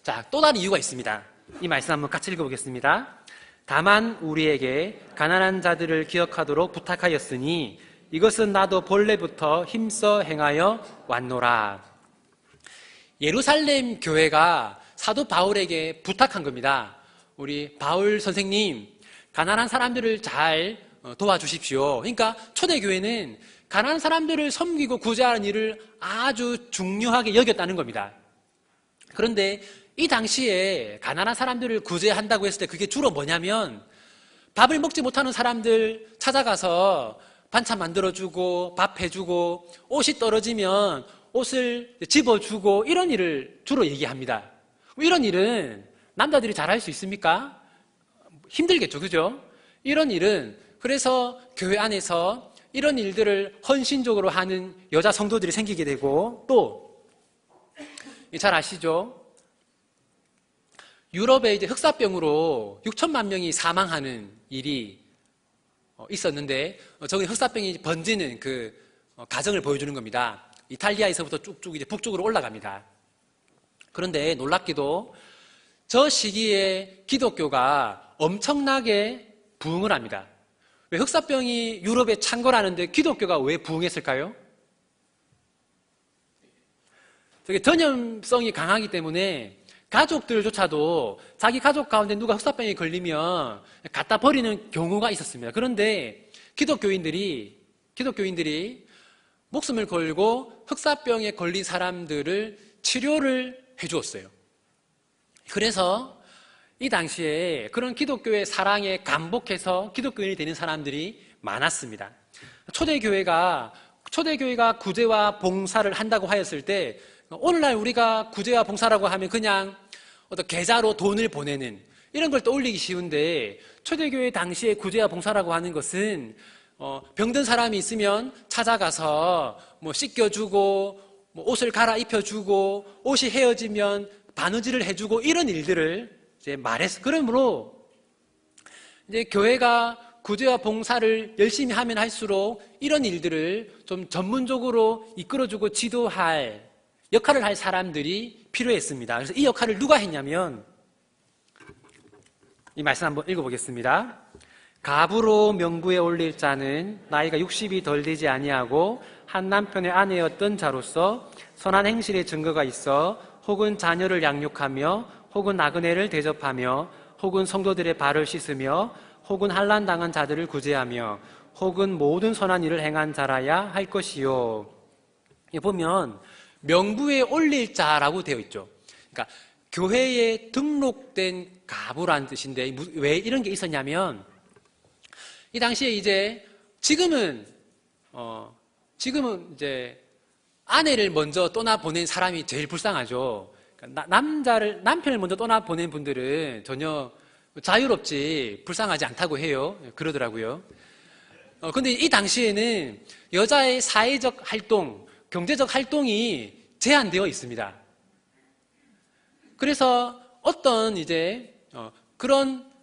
자, 또 다른 이유가 있습니다. 이 말씀 한번 같이 읽어보겠습니다. 다만 우리에게 가난한 자들을 기억하도록 부탁하였으니 이것은 나도 본래부터 힘써 행하여 왔노라. 예루살렘 교회가 사도 바울에게 부탁한 겁니다. 우리 바울 선생님, 가난한 사람들을 잘 도와주십시오. 그러니까 초대교회는 가난한 사람들을 섬기고 구제하는 일을 아주 중요하게 여겼다는 겁니다. 그런데 이 당시에 가난한 사람들을 구제한다고 했을 때 그게 주로 뭐냐면 밥을 먹지 못하는 사람들 찾아가서 반찬 만들어주고 밥 해주고 옷이 떨어지면 옷을 집어주고 이런 일을 주로 얘기합니다. 이런 일은 남자들이 잘할 수 있습니까? 힘들겠죠, 그죠? 이런 일은 그래서 교회 안에서 이런 일들을 헌신적으로 하는 여자 성도들이 생기게 되고 또 잘 아시죠? 유럽에 이제 흑사병으로 6천만 명이 사망하는 일이 있었는데 저기 흑사병이 번지는 그 과정을 보여주는 겁니다. 이탈리아에서부터 쭉쭉 이제 북쪽으로 올라갑니다. 그런데 놀랍게도 저 시기에 기독교가 엄청나게 부흥을 합니다. 왜 흑사병이 유럽에 창궐하는데 기독교가 왜 부흥했을까요? 저게 전염성이 강하기 때문에 가족들조차도 자기 가족 가운데 누가 흑사병에 걸리면 갖다 버리는 경우가 있었습니다. 그런데 기독교인들이 목숨을 걸고 흑사병에 걸린 사람들을 치료를 해주었어요. 그래서 이 당시에 그런 기독교의 사랑에 감복해서 기독교인이 되는 사람들이 많았습니다. 초대교회가 구제와 봉사를 한다고 하였을 때 오늘날 우리가 구제와 봉사라고 하면 그냥 어떤 계좌로 돈을 보내는 이런 걸 떠올리기 쉬운데 초대교회 당시에 구제와 봉사라고 하는 것은 병든 사람이 있으면 찾아가서 뭐 씻겨주고 뭐 옷을 갈아입혀주고 옷이 헤어지면 바느질을 해주고 이런 일들을 이제 말했어. 그러므로 이제 교회가 구제와 봉사를 열심히 하면 할수록 이런 일들을 좀 전문적으로 이끌어주고 지도할 역할을 할 사람들이 필요했습니다. 그래서 이 역할을 누가 했냐면 이 말씀 한번 읽어보겠습니다. 갑으로 명부에 올릴 자는 나이가 60이 덜 되지 아니하고 한 남편의 아내였던 자로서 선한 행실의 증거가 있어 혹은 자녀를 양육하며 혹은 나그네를 대접하며 혹은 성도들의 발을 씻으며 혹은 환난 당한 자들을 구제하며 혹은 모든 선한 일을 행한 자라야 할 것이요. 보면 명부에 올릴 자라고 되어 있죠. 그러니까 교회에 등록된 가부라는 뜻인데 왜 이런 게 있었냐면 이 당시에 이제 지금은 이제 아내를 먼저 떠나보낸 사람이 제일 불쌍하죠. 그러니까 남편을 먼저 떠나보낸 분들은 전혀 자유롭지 불쌍하지 않다고 해요. 그러더라고요. 근데 이 당시에는 여자의 사회적 활동, 경제적 활동이 제한되어 있습니다. 그래서 어떤 이제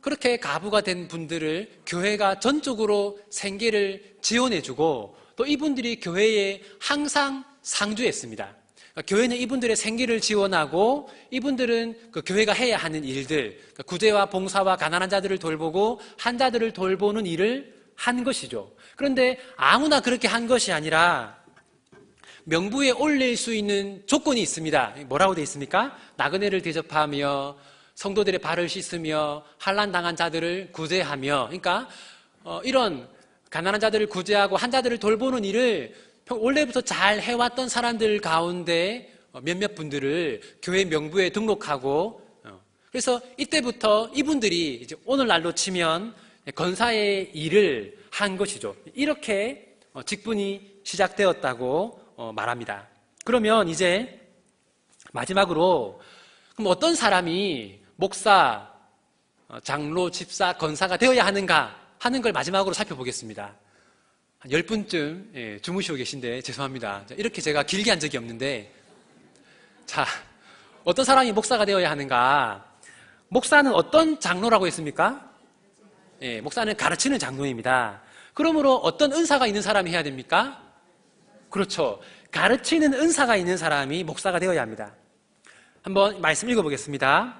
그렇게 가부가 된 분들을 교회가 전적으로 생계를 지원해주고 또 이분들이 교회에 항상 상주했습니다. 그러니까 교회는 이분들의 생계를 지원하고 이분들은 그 교회가 해야 하는 일들, 그러니까 구제와 봉사와 가난한 자들을 돌보고 환자들을 돌보는 일을 한 것이죠. 그런데 아무나 그렇게 한 것이 아니라 명부에 올릴 수 있는 조건이 있습니다. 뭐라고 되어 있습니까? 나그네를 대접하며 성도들의 발을 씻으며 환난 당한 자들을 구제하며, 그러니까 이런 가난한 자들을 구제하고 환자들을 돌보는 일을 원래부터 잘 해왔던 사람들 가운데 몇몇 분들을 교회 명부에 등록하고, 그래서 이때부터 이분들이 이제 오늘날로 치면 건사의 일을 한 것이죠. 이렇게 직분이 시작되었다고 말합니다. 그러면 이제 마지막으로 그럼 어떤 사람이 목사, 장로, 집사, 권사가 되어야 하는가 하는 걸 마지막으로 살펴보겠습니다. 한 10분쯤 주무시고 계신데 죄송합니다. 이렇게 제가 길게 한 적이 없는데, 자, 어떤 사람이 목사가 되어야 하는가? 목사는 어떤 장로라고 했습니까? 목사는 가르치는 장로입니다. 그러므로 어떤 은사가 있는 사람이 해야 됩니까? 그렇죠. 가르치는 은사가 있는 사람이 목사가 되어야 합니다. 한번 말씀 읽어보겠습니다.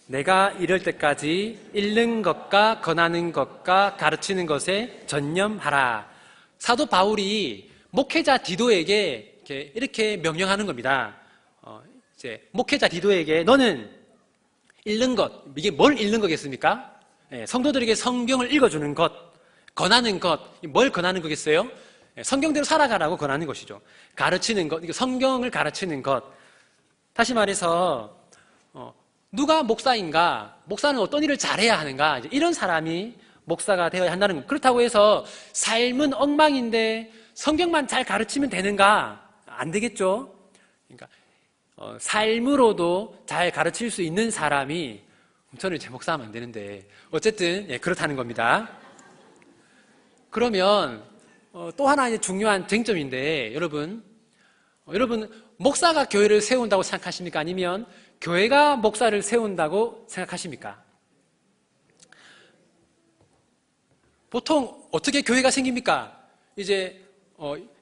내가 이럴 때까지 읽는 것과 권하는 것과 가르치는 것에 전념하라. 사도 바울이 목회자 디도에게 이렇게 명령하는 겁니다. 이제 목회자 디도에게 너는 읽는 것, 이게 뭘 읽는 거겠습니까? 성도들에게 성경을 읽어주는 것, 권하는 것, 뭘 권하는 거겠어요? 성경대로 살아가라고 권하는 것이죠. 가르치는 것, 성경을 가르치는 것. 다시 말해서 누가 목사인가? 목사는 어떤 일을 잘해야 하는가? 이런 사람이 목사가 되어야 한다는 것. 그렇다고 해서 삶은 엉망인데 성경만 잘 가르치면 되는가? 안 되겠죠? 그러니까 삶으로도 잘 가르칠 수 있는 사람이 저는 제 목사하면 안 되는데 어쨌든 그렇다는 겁니다. 그러면 또 하나 이제 중요한 쟁점인데 여러분 목사가 교회를 세운다고 생각하십니까? 아니면 교회가 목사를 세운다고 생각하십니까? 보통 어떻게 교회가 생깁니까? 이제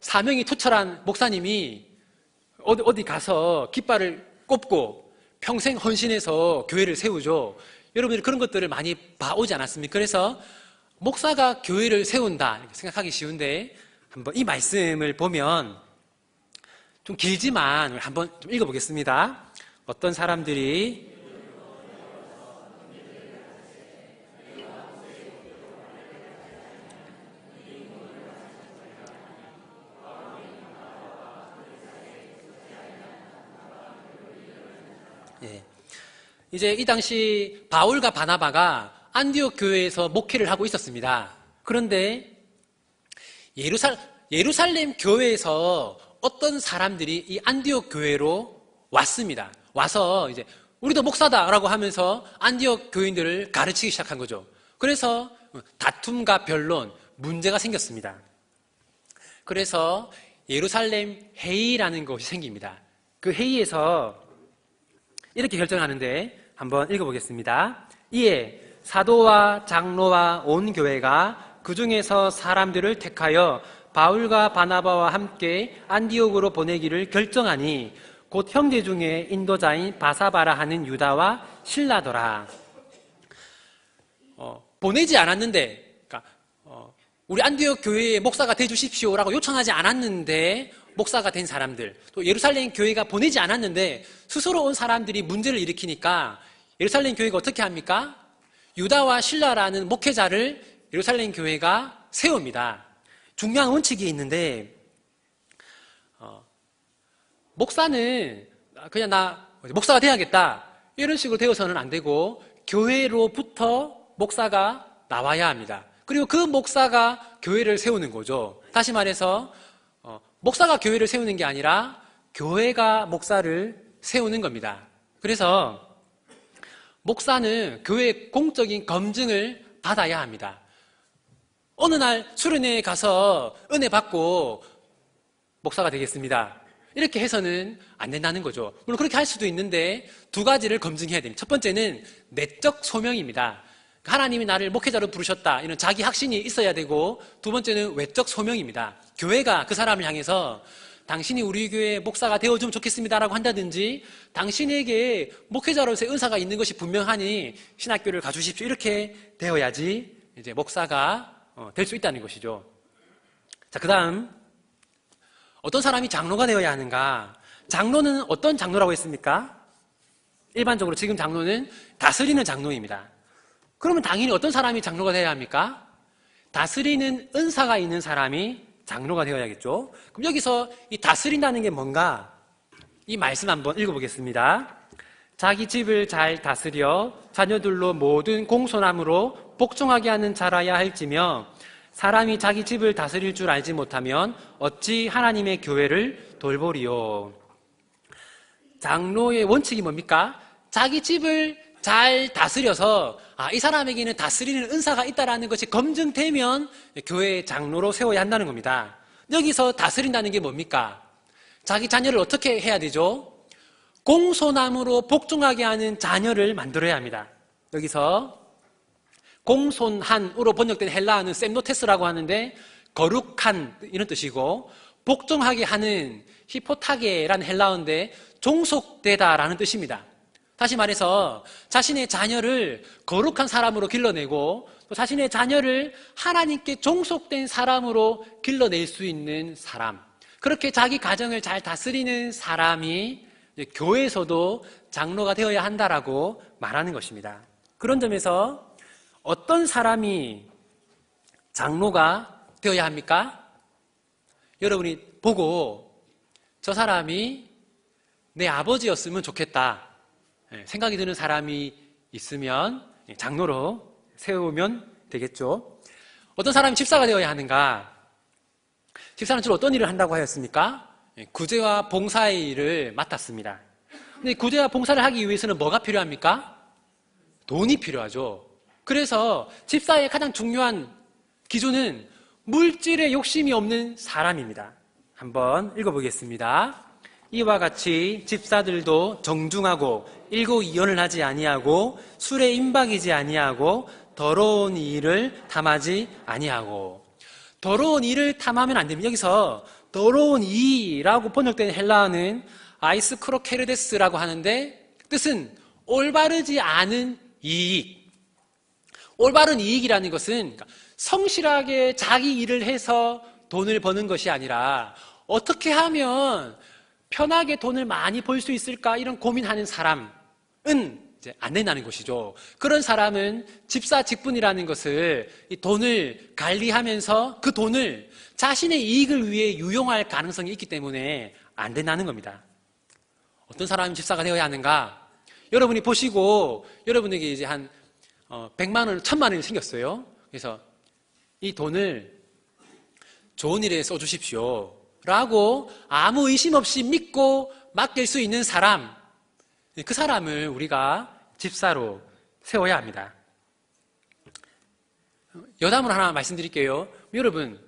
사명이 투철한 목사님이 어디 가서 깃발을 꼽고 평생 헌신해서 교회를 세우죠. 여러분들이 그런 것들을 많이 봐오지 않았습니까? 그래서 목사가 교회를 세운다 이렇게 생각하기 쉬운데 한번 이 말씀을 보면 좀 길지만 한번 좀 읽어보겠습니다. 어떤 사람들이 이제 이 당시 바울과 바나바가 안디옥 교회에서 목회를 하고 있었습니다. 그런데 예루살렘 교회에서 어떤 사람들이 이 안디옥 교회로 왔습니다. 와서 이제 우리도 목사다라고 하면서 안디옥 교인들을 가르치기 시작한 거죠. 그래서 다툼과 변론, 문제가 생겼습니다. 그래서 예루살렘 회의라는 것이 생깁니다. 그 회의에서 이렇게 결정하는데 한번 읽어보겠습니다. 이에 사도와 장로와 온 교회가 그 중에서 사람들을 택하여 바울과 바나바와 함께 안디옥으로 보내기를 결정하니 곧 형제 중에 인도자인 바사바라 하는 유다와 실라더라. 보내지 않았는데, 그러니까 우리 안디옥 교회의 목사가 되주십시오라고 요청하지 않았는데 목사가 된 사람들, 또 예루살렘 교회가 보내지 않았는데 스스로 온 사람들이 문제를 일으키니까 예루살렘 교회가 어떻게 합니까? 유다와 실라라는 목회자를 예루살렘 교회가 세웁니다. 중요한 원칙이 있는데 목사는 그냥 나 목사가 돼야겠다 이런 식으로 되어서는 안 되고 교회로부터 목사가 나와야 합니다. 그리고 그 목사가 교회를 세우는 거죠. 다시 말해서 목사가 교회를 세우는 게 아니라 교회가 목사를 세우는 겁니다. 그래서 목사는 교회의 공적인 검증을 받아야 합니다. 어느 날 수련회에 가서 은혜 받고 목사가 되겠습니다. 이렇게 해서는 안 된다는 거죠. 물론 그렇게 할 수도 있는데 두 가지를 검증해야 됩니다. 첫 번째는 내적 소명입니다. 하나님이 나를 목회자로 부르셨다. 이런 자기 확신이 있어야 되고 두 번째는 외적 소명입니다. 교회가 그 사람을 향해서 당신이 우리 교회 목사가 되어주면 좋겠습니다라고 한다든지 당신에게 목회자로서의 은사가 있는 것이 분명하니 신학교를 가주십시오. 이렇게 되어야지 이제 목사가 될 수 있다는 것이죠. 자, 그 다음 어떤 사람이 장로가 되어야 하는가? 장로는 어떤 장로라고 했습니까? 일반적으로 지금 장로는 다스리는 장로입니다. 그러면 당연히 어떤 사람이 장로가 되어야 합니까? 다스리는 은사가 있는 사람이 장로가 되어야겠죠. 그럼 여기서 이 다스린다는 게 뭔가? 이 말씀 한번 읽어보겠습니다. 자기 집을 잘 다스려 자녀들로 모든 공손함으로 복종하게 하는 자라야 할지며 사람이 자기 집을 다스릴 줄 알지 못하면 어찌 하나님의 교회를 돌보리요. 장로의 원칙이 뭡니까? 자기 집을 잘 다스려서 이 사람에게는 다스리는 은사가 있다는 것이 검증되면 교회의 장로로 세워야 한다는 겁니다. 여기서 다스린다는 게 뭡니까? 자기 자녀를 어떻게 해야 되죠? 공손함으로 복종하게 하는 자녀를 만들어야 합니다. 여기서 공손한으로 번역된 헬라어는 셈노테스라고 하는데 거룩한 이런 뜻이고 복종하게 하는 히포타게라는 헬라어인데 종속되다라는 뜻입니다. 다시 말해서 자신의 자녀를 거룩한 사람으로 길러내고 또 자신의 자녀를 하나님께 종속된 사람으로 길러낼 수 있는 사람, 그렇게 자기 가정을 잘 다스리는 사람이 교회에서도 장로가 되어야 한다라고 말하는 것입니다. 그런 점에서 어떤 사람이 장로가 되어야 합니까? 여러분이 보고 저 사람이 내 아버지였으면 좋겠다 생각이 드는 사람이 있으면 장로로 세우면 되겠죠. 어떤 사람이 집사가 되어야 하는가? 집사는 주로 어떤 일을 한다고 하였습니까? 구제와 봉사의 일을 맡았습니다. 근데 구제와 봉사를 하기 위해서는 뭐가 필요합니까? 돈이 필요하죠. 그래서 집사의 가장 중요한 기준은 물질에 욕심이 없는 사람입니다. 한번 읽어보겠습니다. 이와 같이 집사들도 정중하고 일고이연을 하지 아니하고 술에 임박이지 아니하고 더러운 일을 탐하지 아니하고. 더러운 일을 탐하면 안 됩니다. 여기서 더러운 이라고 번역된 헬라어는 아이스크로케르데스라고 하는데 뜻은 올바르지 않은 이익. 올바른 이익이라는 것은 성실하게 자기 일을 해서 돈을 버는 것이 아니라 어떻게 하면 편하게 돈을 많이 벌 수 있을까 이런 고민하는 사람은 이제 안 된다는 것이죠. 그런 사람은 집사 직분이라는 것을 이 돈을 관리하면서 그 돈을 자신의 이익을 위해 유용할 가능성이 있기 때문에 안 된다는 겁니다. 어떤 사람이 집사가 되어야 하는가? 여러분이 보시고 여러분에게 이제 한 100만 원, 1000만 원이 생겼어요. 그래서 이 돈을 좋은 일에 써주십시오 라고 아무 의심 없이 믿고 맡길 수 있는 사람, 그 사람을 우리가 집사로 세워야 합니다. 여담으로 하나 말씀드릴게요. 여러분,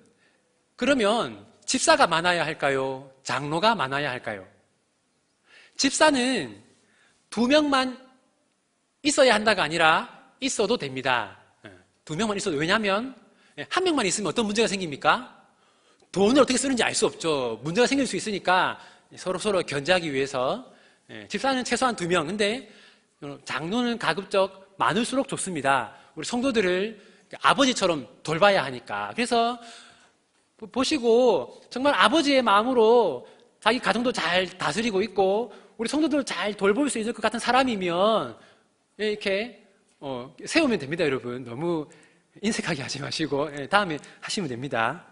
그러면 집사가 많아야 할까요? 장로가 많아야 할까요? 집사는 2명만 있어야 한다가 아니라 있어도 됩니다. 2명만 있어도. 왜냐하면 1명만 있으면 어떤 문제가 생깁니까? 돈을 어떻게 쓰는지 알 수 없죠. 문제가 생길 수 있으니까 서로 견제하기 위해서 집사는 최소한 2명. 근데 장로는 가급적 많을수록 좋습니다. 우리 성도들을 아버지처럼 돌봐야 하니까. 그래서 보시고 정말 아버지의 마음으로 자기 가정도 잘 다스리고 있고 우리 성도들을 잘 돌볼 수 있을 것 같은 사람이면 이렇게 세우면 됩니다. 여러분 너무 인색하게 하지 마시고 다음에 하시면 됩니다.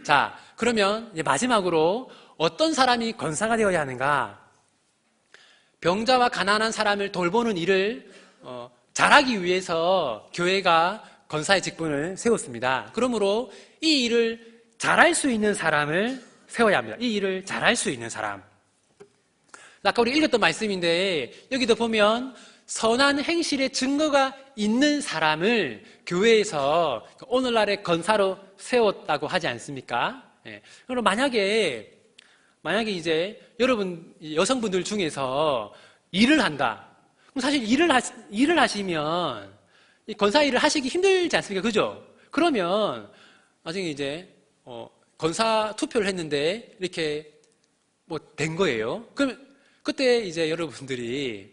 자, 그러면 이제 마지막으로 어떤 사람이 권사가 되어야 하는가? 병자와 가난한 사람을 돌보는 일을 잘하기 위해서 교회가 권사의 직분을 세웠습니다. 그러므로 이 일을 잘할 수 있는 사람을 세워야 합니다. 이 일을 잘할 수 있는 사람. 아까 우리 읽었던 말씀인데 여기도 보면 선한 행실의 증거가 있는 사람을 교회에서 오늘날의 권사로 세웠다고 하지 않습니까? 그럼 만약에 이제 여러분 여성분들 중에서 일을 한다. 그럼 사실 일을 하시면 이 권사 일을 하시기 힘들지 않습니까? 그죠? 그러면 나중에 이제 권사 투표를 했는데 이렇게 뭐 된 거예요. 그럼 그때 이제 여러분들이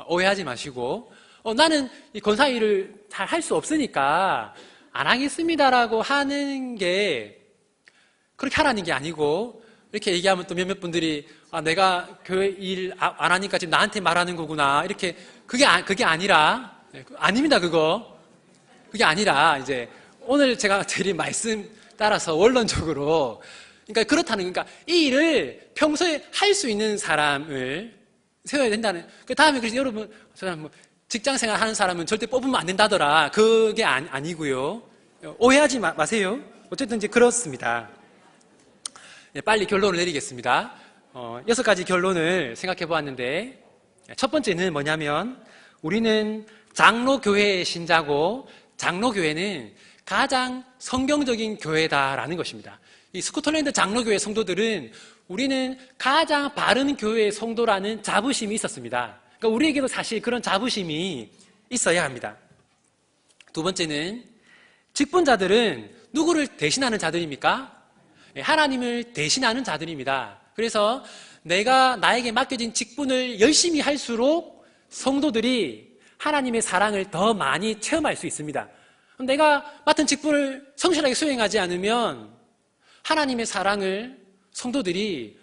오해하지 마시고 나는 이 권사 일을 잘 할 수 없으니까 안 하겠습니다라고 하는 게 그렇게 하라는 게 아니고 이렇게 얘기하면 또 몇몇 분들이 내가 교회 일 안 하니까 지금 나한테 말하는 거구나 이렇게 그게 아니라 아닙니다. 그게 아니라 이제 오늘 제가 드린 말씀 따라서 원론적으로 그러니까 이 일을 평소에 할 수 있는 사람을 세워야 된다는. 그 다음에 그래서 여러분 직장 생활 하는 사람은 절대 뽑으면 안 된다더라. 그게 아니고요. 오해하지 마세요. 어쨌든 이제 그렇습니다. 빨리 결론을 내리겠습니다. 6가지 결론을 생각해 보았는데 첫 번째는 뭐냐면 우리는 장로교회의 신자고 장로교회는 가장 성경적인 교회다라는 것입니다. 이 스코틀랜드 장로교회 성도들은 우리는 가장 바른 교회의 성도라는 자부심이 있었습니다. 그러니까 우리에게도 사실 그런 자부심이 있어야 합니다. 두 번째는 직분자들은 누구를 대신하는 자들입니까? 하나님을 대신하는 자들입니다. 그래서 내가 나에게 맡겨진 직분을 열심히 할수록 성도들이 하나님의 사랑을 더 많이 체험할 수 있습니다. 내가 맡은 직분을 성실하게 수행하지 않으면 하나님의 사랑을 성도들이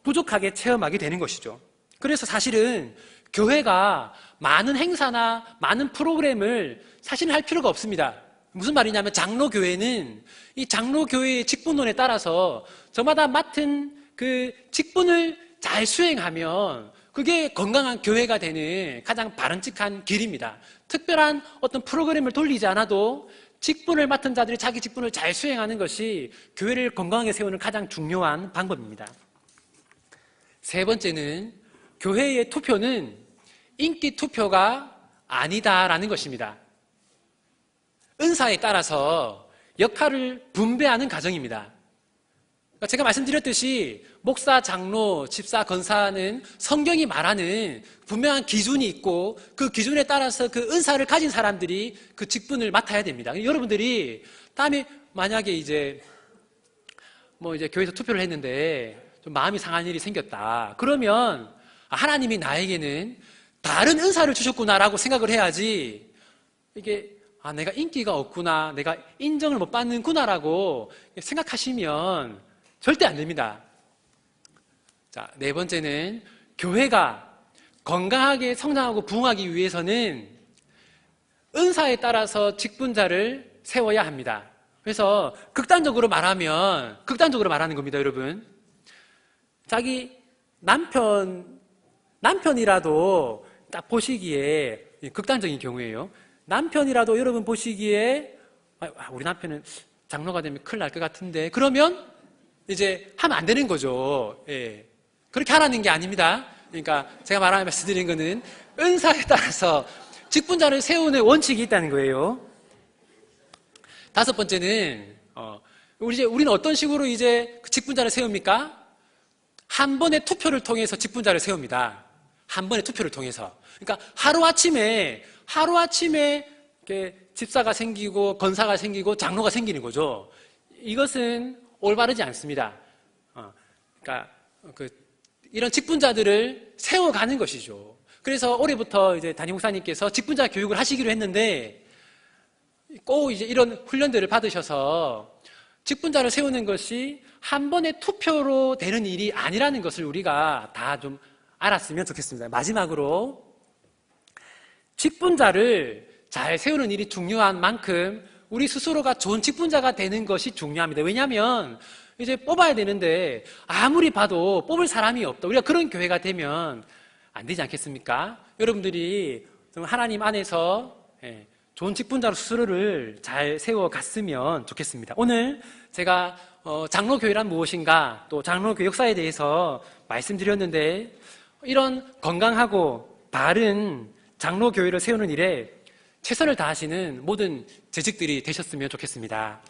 부족하게 체험하게 되는 것이죠. 그래서 사실은 교회가 많은 행사나 많은 프로그램을 사실은 할 필요가 없습니다. 무슨 말이냐면 장로교회는 이 장로교회의 직분론에 따라서 저마다 맡은 그 직분을 잘 수행하면 그게 건강한 교회가 되는 가장 바람직한 길입니다. 특별한 어떤 프로그램을 돌리지 않아도 직분을 맡은 자들이 자기 직분을 잘 수행하는 것이 교회를 건강하게 세우는 가장 중요한 방법입니다. 세 번째는 교회의 투표는 인기 투표가 아니다라는 것입니다. 은사에 따라서 역할을 분배하는 과정입니다. 제가 말씀드렸듯이 목사, 장로, 집사, 권사는 성경이 말하는 분명한 기준이 있고 그 기준에 따라서 그 은사를 가진 사람들이 그 직분을 맡아야 됩니다. 여러분들이 다음에 만약에 이제 교회에서 투표를 했는데 좀 마음이 상한 일이 생겼다. 그러면 하나님이 나에게는 다른 은사를 주셨구나라고 생각을 해야지 이게 내가 인기가 없구나, 내가 인정을 못 받는구나라고 생각하시면 절대 안 됩니다. 자, 네 번째는 교회가 건강하게 성장하고 부흥하기 위해서는 은사에 따라서 직분자를 세워야 합니다. 그래서 극단적으로 말하는 겁니다, 여러분. 자기 남편이라도 딱 보시기에, 극단적인 경우에요. 남편이라도 여러분 보시기에 우리 남편은 장로가 되면 큰일 날 것 같은데 그러면 이제 하면 안 되는 거죠. 예. 그렇게 하라는 게 아닙니다. 그러니까 제가 말씀드린 거는 은사에 따라서 직분자를 세우는 원칙이 있다는 거예요. 다섯 번째는 우리는 어떤 식으로 이제 직분자를 세웁니까? 한 번의 투표를 통해서 직분자를 세웁니다. 한 번의 투표를 통해서. 그러니까 하루아침에 집사가 생기고 권사가 생기고 장로가 생기는 거죠. 이것은 올바르지 않습니다. 그러니까 이런 직분자들을 세워가는 것이죠. 그래서 올해부터 이제 담임 목사님께서 직분자 교육을 하시기로 했는데 꼭 이제 이런 훈련들을 받으셔서 직분자를 세우는 것이 한 번의 투표로 되는 일이 아니라는 것을 우리가 다 좀 알았으면 좋겠습니다. 마지막으로 직분자를 잘 세우는 일이 중요한 만큼 우리 스스로가 좋은 직분자가 되는 것이 중요합니다. 왜냐하면 이제 뽑아야 되는데 아무리 봐도 뽑을 사람이 없다. 우리가 그런 교회가 되면 안 되지 않겠습니까? 여러분들이 좀 하나님 안에서 좋은 직분자로 스스로를 잘 세워갔으면 좋겠습니다. 오늘 제가 장로교회란 무엇인가 또 장로교회 역사에 대해서 말씀드렸는데 이런 건강하고 바른 장로교회를 세우는 일에 최선을 다하시는 모든 재직들이 되셨으면 좋겠습니다.